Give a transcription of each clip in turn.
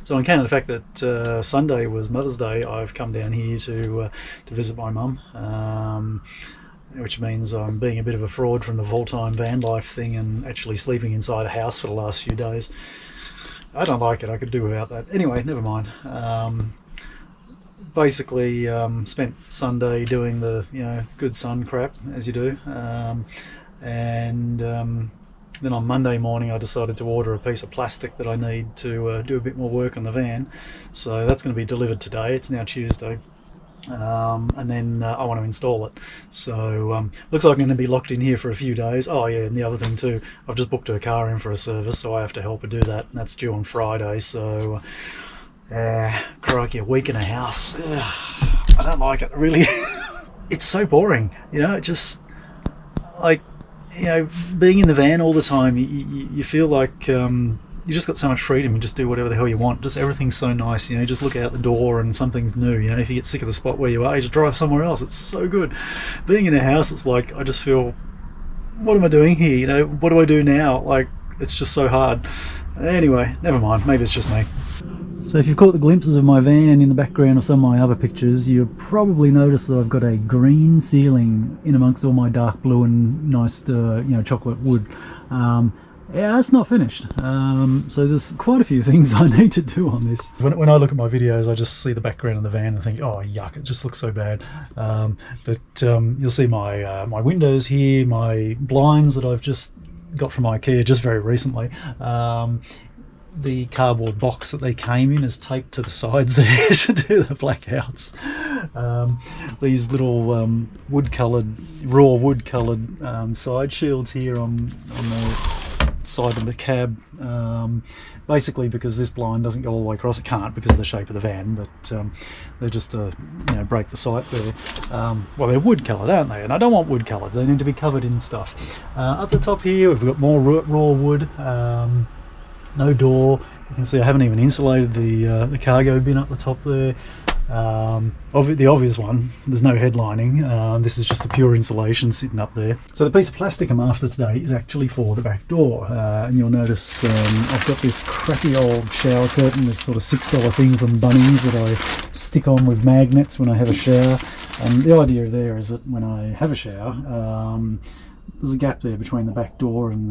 So on account of the fact that Sunday was Mother's Day, I've come down here to visit my mum, which means I'm being a bit of a fraud from the full-time van life thing and actually sleeping inside a house for the last few days. I don't like it. I could do without that. Anyway, never mind. Basically spent Sunday doing the good sun crap, as you do, and then on Monday morning I decided to order a piece of plastic that I need to do a bit more work on the van. So that's going to be delivered today. It's now Tuesday. And then I want to install it. So looks like I'm going to be locked in here for a few days. Oh yeah, and the other thing too, I've just booked her car in for a service, so I have to help her do that, and that's due on Friday. So crikey, a week in a house. I don't like it, really. It's so boring, just like, being in the van all the time, you feel like you just got so much freedom. You just do whatever the hell you want. Just everything's so nice, just look out the door and something's new. If you get sick of the spot where you are, you just drive somewhere else. It's so good. Being in a house, it's like, I just feel, what am I doing here? What do I do now? Like, it's just so hard. Anyway, never mind. Maybe it's just me. So if you've caught the glimpses of my van in the background of some of my other pictures, you'll probably notice that I've got a green ceiling in amongst all my dark blue and nice, chocolate wood. Yeah, it's not finished. So there's quite a few things I need to do on this. When I look at my videos, I just see the background of the van and think, oh yuck, it just looks so bad. But you'll see my my windows here, my blinds that I've just got from IKEA just very recently. The cardboard box that they came in is taped to the sides there to do the blackouts. These little raw wood coloured side shields here on the side of the cab, basically because this blind doesn't go all the way across. It can't because of the shape of the van, but they're just to break the sight there. Well, they're wood coloured, aren't they? And I don't want wood coloured. They need to be covered in stuff. Up the top here we've got more raw wood. No door. You can see I haven't even insulated the cargo bin up the top there. The obvious one, there's no headlining. This is just the pure insulation sitting up there. So the piece of plastic I'm after today is actually for the back door, and you'll notice I've got this crappy old shower curtain, this sort of $6 thing from Bunnings that I stick on with magnets when I have a shower. And the idea there is that when I have a shower, there's a gap there between the back door and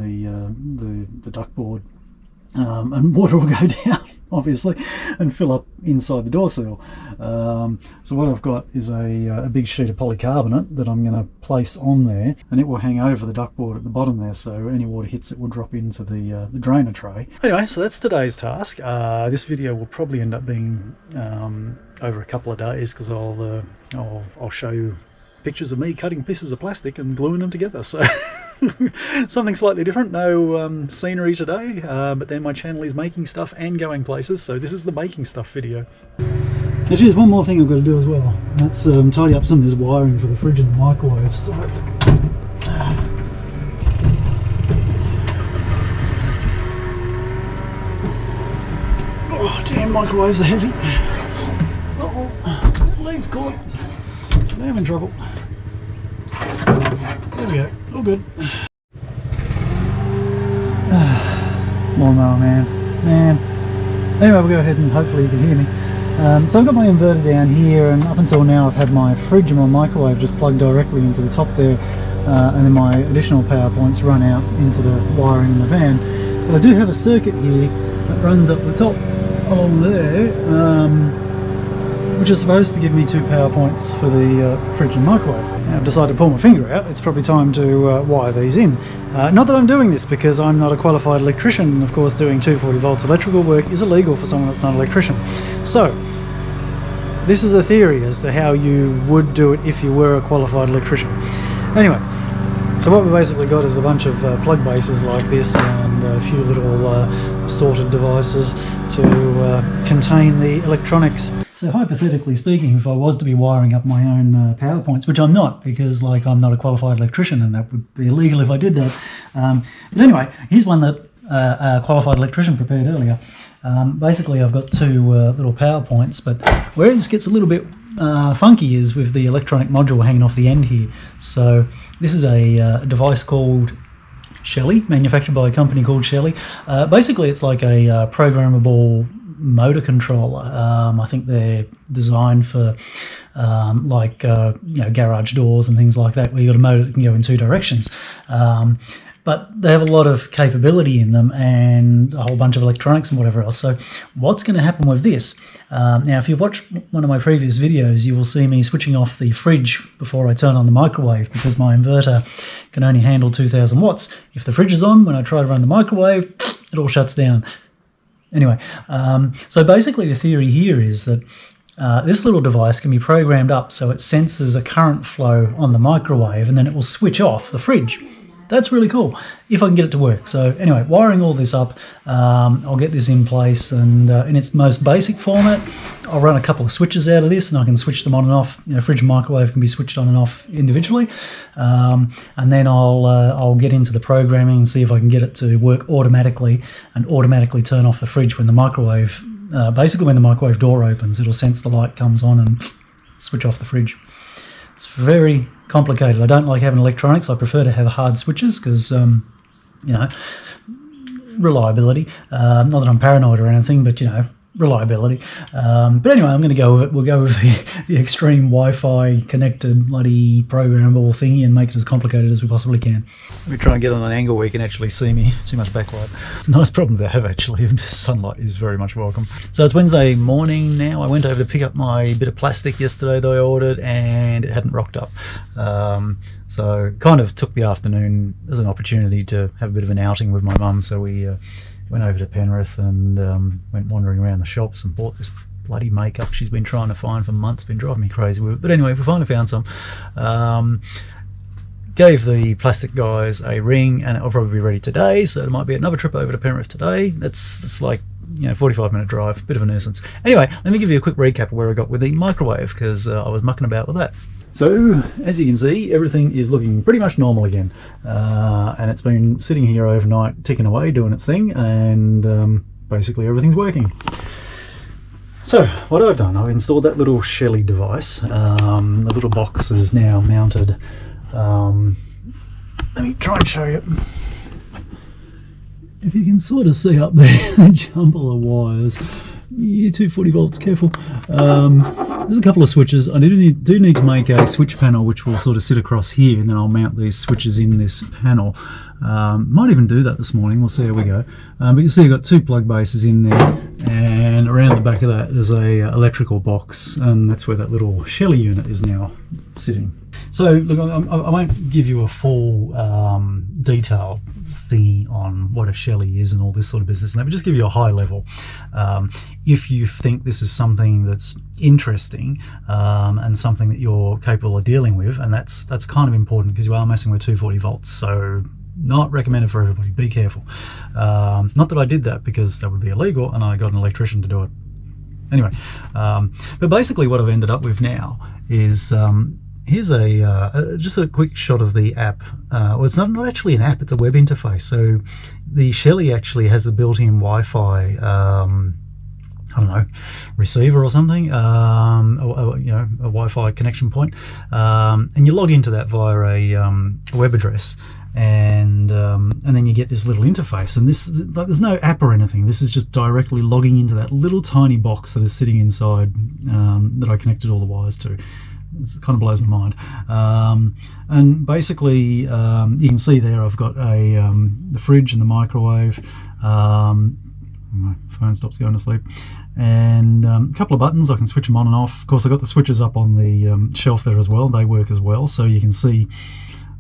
the duckboard. And water will go down, obviously, and fill up inside the door seal. So what I've got is a big sheet of polycarbonate that I'm going to place on there, and it will hang over the duckboard at the bottom there, so any water hits it will drop into the drainer tray. Anyway, so that's today's task. This video will probably end up being over a couple of days, because I'll show you pictures of me cutting pieces of plastic and gluing them together. So something slightly different. No scenery today, but then my channel is making stuff and going places, so this is the making stuff video. Actually, there's one more thing I've got to do as well. That's tidy up some of this wiring for the fridge and the microwave. So oh damn, microwaves are heavy. Uh-oh, leg's caught. I'm having trouble. There we go, all good. Lawnmower man. Anyway, we'll go ahead and hopefully you can hear me. So I've got my inverter down here, and up until now I've had my fridge and my microwave just plugged directly into the top there, and then my additional power points run out into the wiring in the van. But I do have a circuit here that runs up the top along there, which is supposed to give me 2 power points for the fridge and microwave. Now I've decided to pull my finger out. It's probably time to wire these in. Not that I'm doing this because I'm not a qualified electrician, and of course doing 240 volts electrical work is illegal for someone that's not an electrician. So this is a theory as to how you would do it if you were a qualified electrician. Anyway, so what we basically got is a bunch of plug bases like this and a few little assorted devices to contain the electronics. So hypothetically speaking, if I was to be wiring up my own power points, which I'm not, because like I'm not a qualified electrician and that would be illegal if I did that. But anyway, here's one that a qualified electrician prepared earlier. Basically I've got 2 little power points, but where it just gets a little bit funky is with the electronic module hanging off the end here. So this is a device called Shelly, manufactured by a company called Shelly. Basically it's like a programmable motor controller. I think they're designed for garage doors and things like that, where you've got a motor that can go in two directions. But they have a lot of capability in them and a whole bunch of electronics and whatever else. So what's going to happen with this? Now, if you've watched one of my previous videos, you will see me switching off the fridge before I turn on the microwave, because my inverter can only handle 2,000 watts. If the fridge is on, when I try to run the microwave, it all shuts down. Anyway, so basically the theory here is that this little device can be programmed up so it senses a current flow on the microwave, and then it will switch off the fridge. That's really cool, if I can get it to work. So anyway, wiring all this up, I'll get this in place, and in its most basic format, I'll run a couple of switches out of this, and I can switch them on and off. Fridge and microwave can be switched on and off individually, and then I'll get into the programming and see if I can get it to work automatically and automatically turn off the fridge when the microwave, basically when the microwave door opens. It'll sense the light comes on and switch off the fridge. It's very complicated. I don't like having electronics. I prefer to have hard switches because, reliability. Not that I'm paranoid or anything, but, reliability. But anyway, I'm going to go with it. We'll go with the extreme Wi-Fi connected bloody programmable thingy and make it as complicated as we possibly can. Let me try and get on an angle where you can actually see me. Too much backlight. It's a nice problem to have, actually. Sunlight is very much welcome. So it's Wednesday morning now. I went over to pick up my bit of plastic yesterday that I ordered, and it hadn't rocked up. So kind of took the afternoon as an opportunity to have a bit of an outing with my mum. So we went over to Penrith and went wandering around the shops and bought this bloody makeup she's been trying to find for months. Been driving me crazy with it. But anyway, we finally found some. Gave the plastic guys a ring, and it'll probably be ready today, so it might be another trip over to Penrith today. That's like 45-minute drive, bit of a nuisance. Anyway, let me give you a quick recap of where I got with the microwave, because I was mucking about with that. So, as you can see, everything is looking pretty much normal again, and it's been sitting here overnight, ticking away, doing its thing, and basically everything's working. So, what I've done, I've installed that little Shelly device. The little box is now mounted. Let me try and show you. If you can sort of see up there, a jumble of wires. 240 volts, careful. There's a couple of switches. I do need to make a switch panel which will sort of sit across here, and then I'll mount these switches in this panel. Might even do that this morning, we'll see how we go. But you see I've got two plug bases in there, and around the back of that there's a electrical box, and that's where that little Shelly unit is now sitting. So look, I won't give you a full detail thingy on what a Shelly is and all this sort of business, but just give you a high level. If you think this is something that's interesting and something that you're capable of dealing with, and that's kind of important because you are messing with 240 volts, so not recommended for everybody. Be careful. Not that I did that, because that would be illegal and I got an electrician to do it. Anyway, but basically what I've ended up with now is here's just a quick shot of the app. Well, it's not actually an app, it's a web interface. So the Shelly actually has a built-in Wi-Fi, I don't know, receiver or something, a Wi-Fi connection point, and you log into that via a web address, and then you get this little interface. And this, like, there's no app or anything. This is just directly logging into that little tiny box that is sitting inside that I connected all the wires to. It kind of blows my mind. And basically, you can see there I've got the fridge and the microwave. My phone stops going to sleep. And a couple of buttons, I can switch them on and off. Of course, I've got the switches up on the shelf there as well. They work as well. So you can see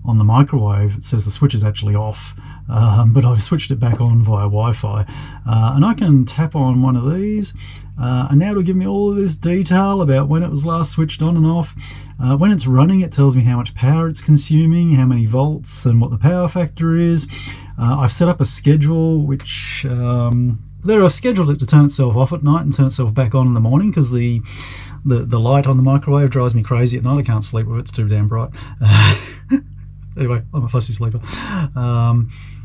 on the microwave, it says the switch is actually off. But I've switched it back on via Wi-Fi. And I can tap on one of these. And now it'll give me all of this detail about when it was last switched on and off. When it's running, it tells me how much power it's consuming, how many volts, and what the power factor is. I've set up a schedule which there I've scheduled it to turn itself off at night and turn itself back on in the morning, because the light on the microwave drives me crazy at night. I can't sleep with it, it's too damn bright. Anyway, I'm a fussy sleeper.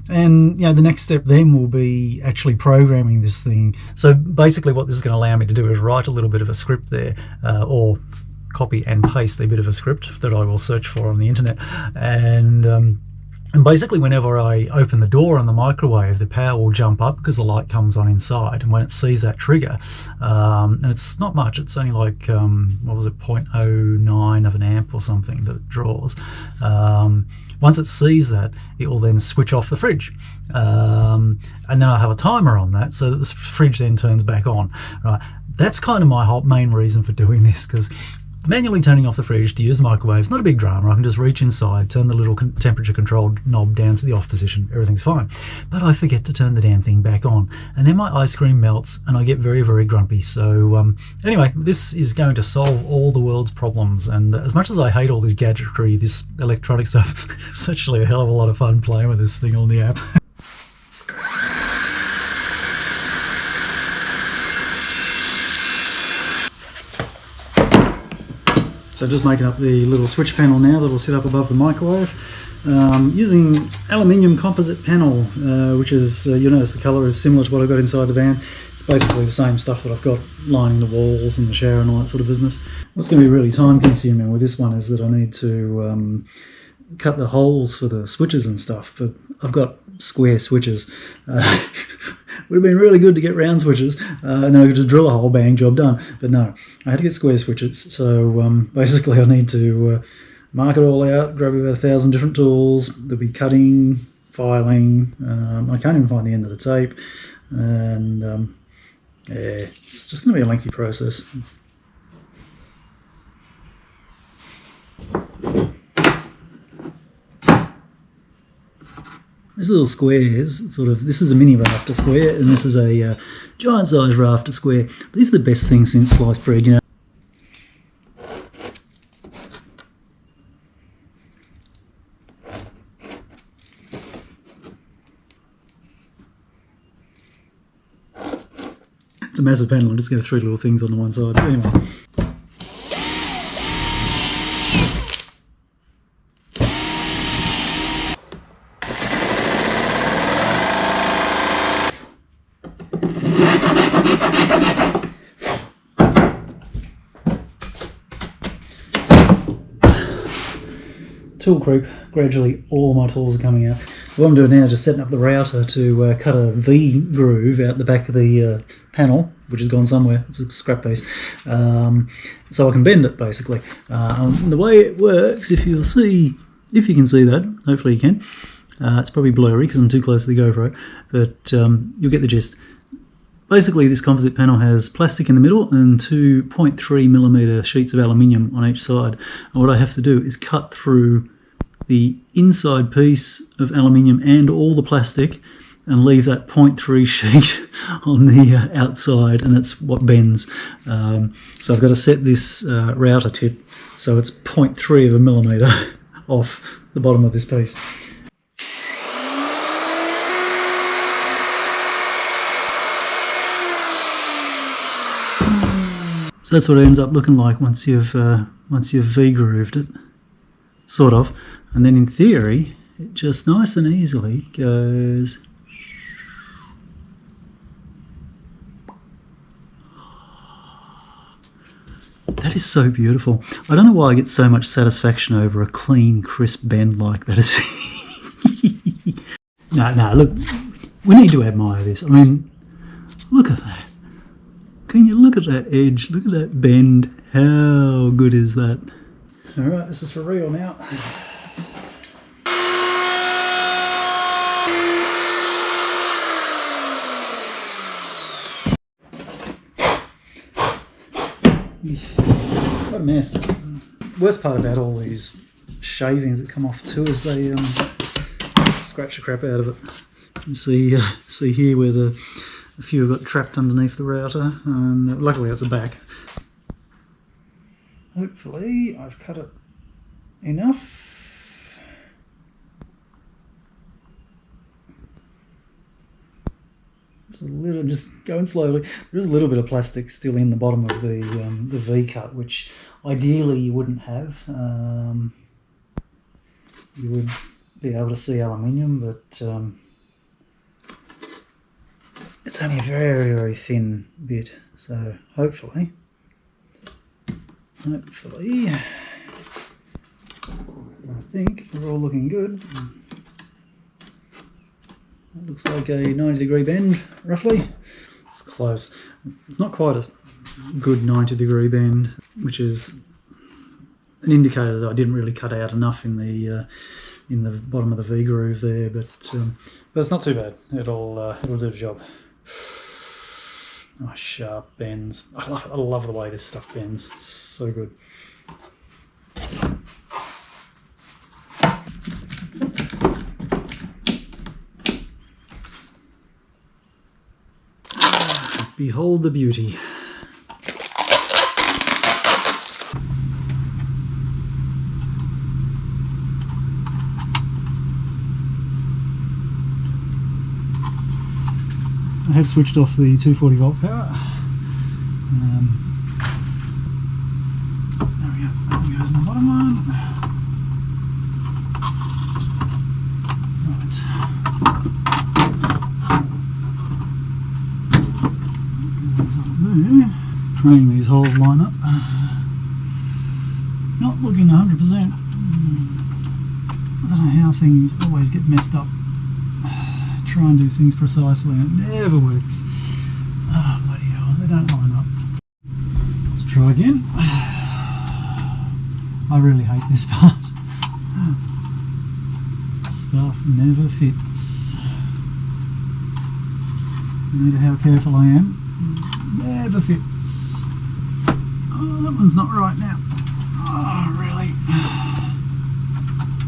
And the next step then will be actually programming this thing. So basically what this is going to allow me to do is write a little bit of a script there, or copy and paste a bit of a script that I will search for on the internet, and And basically whenever I open the door on the microwave, the power will jump up because the light comes on inside, and when it sees that trigger, and it's not much, it's only like what was it, 0.09 of an amp or something that it draws. Once it sees that, it will then switch off the fridge, and then I have a timer on that so that the fridge then turns back on. Right, that's kind of my whole main reason for doing this, because manually turning off the fridge to use the microwave is not a big drama. I can just reach inside, turn the little temperature controlled knob down to the off position, everything's fine. But I forget to turn the damn thing back on, and then my ice cream melts and I get very, very grumpy. So anyway, this is going to solve all the world's problems, and as much as I hate all this gadgetry, this electronic stuff, it's actually a hell of a lot of fun playing with this thing on the app. So just making up the little switch panel now that will sit up above the microwave, using Aluminium Composite Panel, which is, you'll notice the colour is similar to what I've got inside the van. It's basically the same stuff that I've got lining the walls and the shower and all that sort of business. What's going to be really time consuming with this one is that I need to cut the holes for the switches and stuff, but I've got square switches. Would have been really good to get round switches, and then I could just drill a hole, bang, job done. But no, I had to get square switches. So basically I need to mark it all out, grab about 1,000 different tools. There'll be cutting, filing. I can't even find the end of the tape. And yeah, it's just going to be a lengthy process. These little squares, sort of, this is a mini rafter square, and this is a giant size rafter square. These are the best things since sliced bread, you know. It's a massive panel. I'm just going to 3 little things on the one side. But anyway. Tool creep. Gradually all my tools are coming out. So what I'm doing now is just setting up the router to cut a V groove out the back of the panel, which has gone somewhere. It's a scrap piece. So I can bend it basically. The way it works, if you can see that, hopefully you can. It's probably blurry because I'm too close to the GoPro, but you'll get the gist. Basically, this composite panel has plastic in the middle and 2 0.3mm sheets of aluminium on each side. And what I have to do is cut through the inside piece of aluminium and all the plastic and leave that 0.3 sheet on the outside, and that's what bends. So I've got to set this router tip so it's 0.3 of a millimetre off the bottom of this piece. So that's what it ends up looking like once you've V-grooved it, sort of. And then in theory, it just nice and easily goes. That is so beautiful. I don't know why I get so much satisfaction over a clean, crisp bend like that. No, look, we need to admire this. I mean, look at that. Can you look at that edge? Look at that bend. How good is that? All right, this is for real now. What a mess. Worst part about all these shavings that come off too is they scratch the crap out of it. You can see here where a few have got trapped underneath the router, and luckily that's the back. Hopefully I've cut it enough. Just a little, just going slowly. There is a little bit of plastic still in the bottom of the V cut, which ideally you wouldn't have. You would be able to see aluminium, but it's only a very, very thin bit. So hopefully, I think we're all looking good. It looks like a 90-degree bend, roughly. It's close. It's not quite a good 90-degree bend, which is an indicator that I didn't really cut out enough in the bottom of the V groove there, but it's not too bad. It'll do the job. Nice sharp bends. I love the way this stuff bends. It's so good. Behold the beauty. I have switched off the 240 volt power. There we go. That one goes in the bottom one. Right. Goes up there. Praying these holes line up. Not looking 100%. I don't know how things always get messed up. Try and do things precisely and it never works. Oh, bloody hell, they don't line up. Let's try again. I really hate this part. Stuff never fits. No matter how careful I am, never fits. Oh, that one's not right now. Oh, really?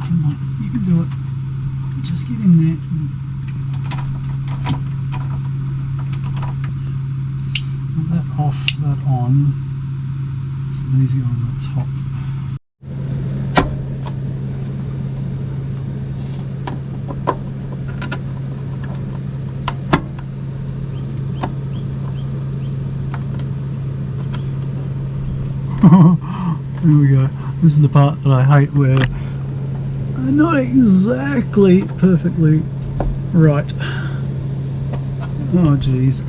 Come on, you can do it. Just get in there. That off, that on. So these go on the top. There we go. This is the part that I hate, where they're not exactly perfectly right. Oh geez.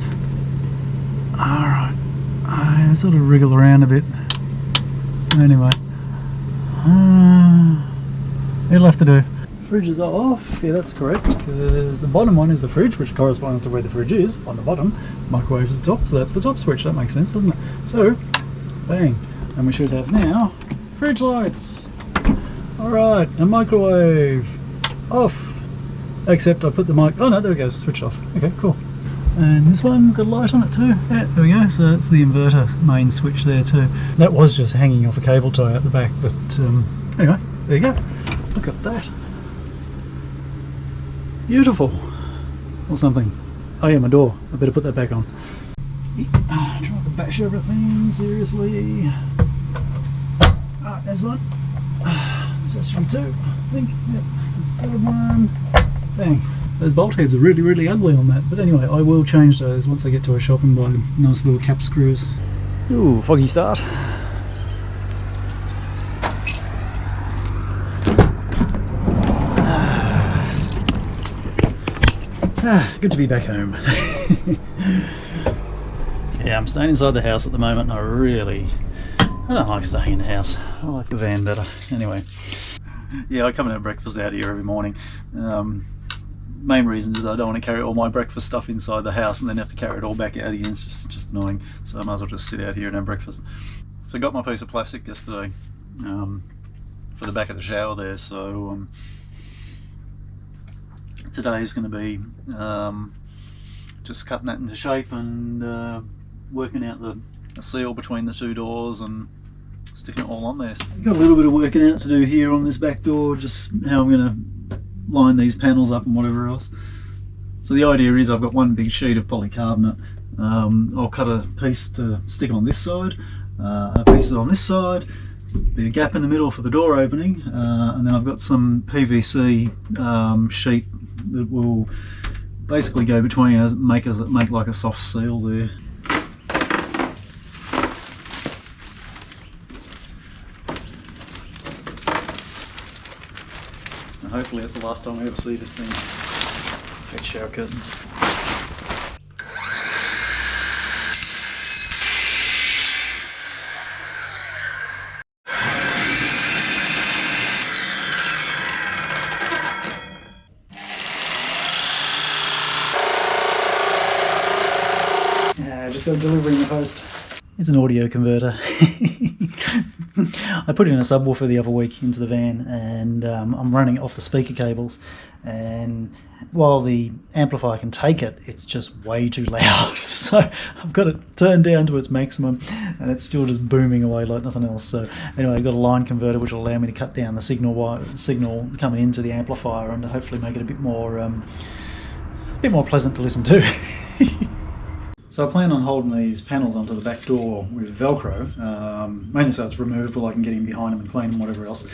Alright, I sort of wriggle around a bit. Anyway, it'll have to do. Fridge is off, yeah, that's correct, because the bottom one is the fridge, which corresponds to where the fridge is on the bottom. Microwave is the top, so that's the top switch. That makes sense, doesn't it? So, bang, and we should have now fridge lights. Alright, a microwave off, except I put the mic, oh no, there it goes, switched off. Okay, cool. And this one's got a light on it too. Yeah, there we go. So that's the inverter main switch there too. That was just hanging off a cable tie at the back, but anyway, there you go. Look at that. Beautiful. Or something. Oh yeah, my door. I better put that back on. Try to bash everything, seriously. Alright, there's one. That should be two, I think. Yep. Third one. Bang. Those bolt heads are really, really ugly on that. But anyway, I will change those once I get to a shop and buy nice little cap screws. Ooh, foggy start. Good to be back home. Yeah, I'm staying inside the house at the moment, and I don't like staying in the house. I like the van better. Anyway, yeah, I come and have breakfast out here every morning. Main reason is I don't want to carry all my breakfast stuff inside the house and then have to carry it all back out again. It's just annoying. So I might as well just sit out here and have breakfast. So I got my piece of plastic yesterday for the back of the shower there. So today is going to be just cutting that into shape and working out the seal between the two doors and sticking it all on there. So got a little bit of working out to do here on this back door, just how I'm going to line these panels up and whatever else. So the idea is I've got one big sheet of polycarbonate. I'll cut a piece to stick on this side, a piece on this side, be a gap in the middle for the door opening, and then I've got some PVC sheet that will basically go between us, make like a soft seal there. Hopefully that's the last time we ever see this thing. Fake shower curtains. got a delivery in the post. It's an audio converter. I put in a subwoofer the other week into the van, and I'm running it off the speaker cables, and while the amplifier can take it, it's just way too loud. So I've got it turned down to its maximum, and it's still just booming away like nothing else. So anyway, I've got a line converter which will allow me to cut down the signal coming into the amplifier, and to hopefully make it a bit more pleasant to listen to. So I plan on holding these panels onto the back door with Velcro, mainly so it's removable, I can get in behind them and clean them, whatever else.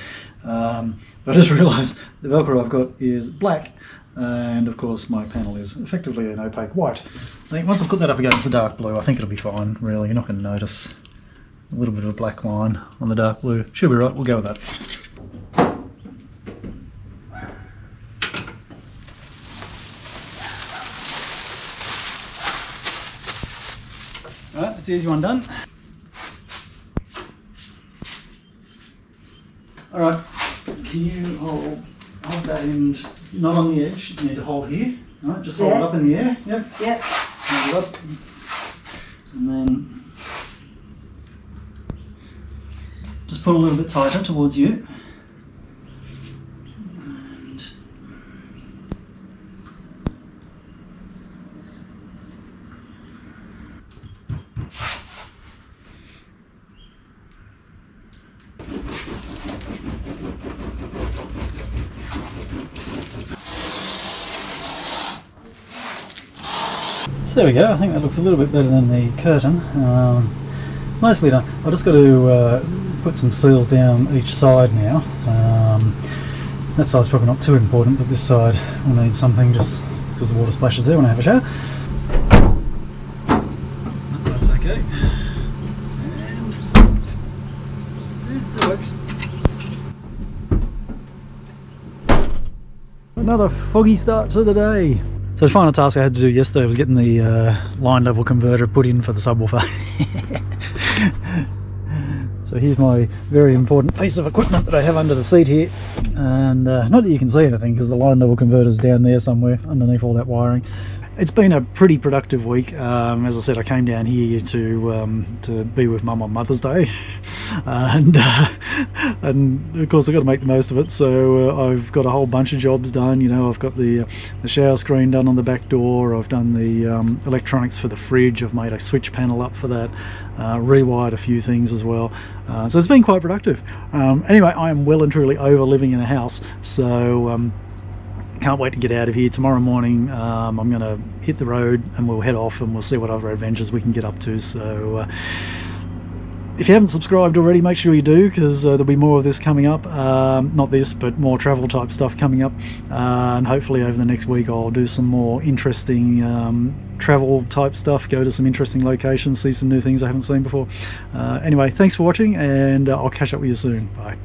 But I just realised the Velcro I've got is black, and of course my panel is effectively an opaque white. I think once I put that up against the dark blue, I think it'll be fine, really. You're not going to notice a little bit of a black line on the dark blue. Should be right, we'll go with that. Alright, that's the easy one done. Alright, can you hold that end not on the edge, you need to hold here. Alright, just hold it up in the air. Yep. Yep. Hold it up. And then just pull a little bit tighter towards you. There we go, I think that looks a little bit better than the curtain. It's mostly done. I've just got to put some seals down each side now. That side's probably not too important, but this side will need something just because the water splashes there when I have a shower. That's okay. And yeah, it works. Another foggy start to the day. So the final task I had to do yesterday was getting the line level converter put in for the subwoofer. So here's my very important piece of equipment that I have under the seat here, and not that you can see anything because the line level converter is down there somewhere underneath all that wiring. It's been a pretty productive week. As I said, I came down here to be with Mum on Mother's Day, and of course I've got to make the most of it. So I've got a whole bunch of jobs done. You know, I've got the shower screen done on the back door. I've done the electronics for the fridge. I've made a switch panel up for that. Rewired a few things as well. So it's been quite productive. Anyway, I am well and truly over living in a house. So. Can't wait to get out of here. Tomorrow morning I'm going to hit the road and we'll head off and we'll see what other adventures we can get up to. So if you haven't subscribed already, make sure you do, because there'll be more of this coming up. Not this, but more travel type stuff coming up. And hopefully over the next week I'll do some more interesting travel type stuff, go to some interesting locations, see some new things I haven't seen before. Anyway, thanks for watching, and I'll catch up with you soon. Bye.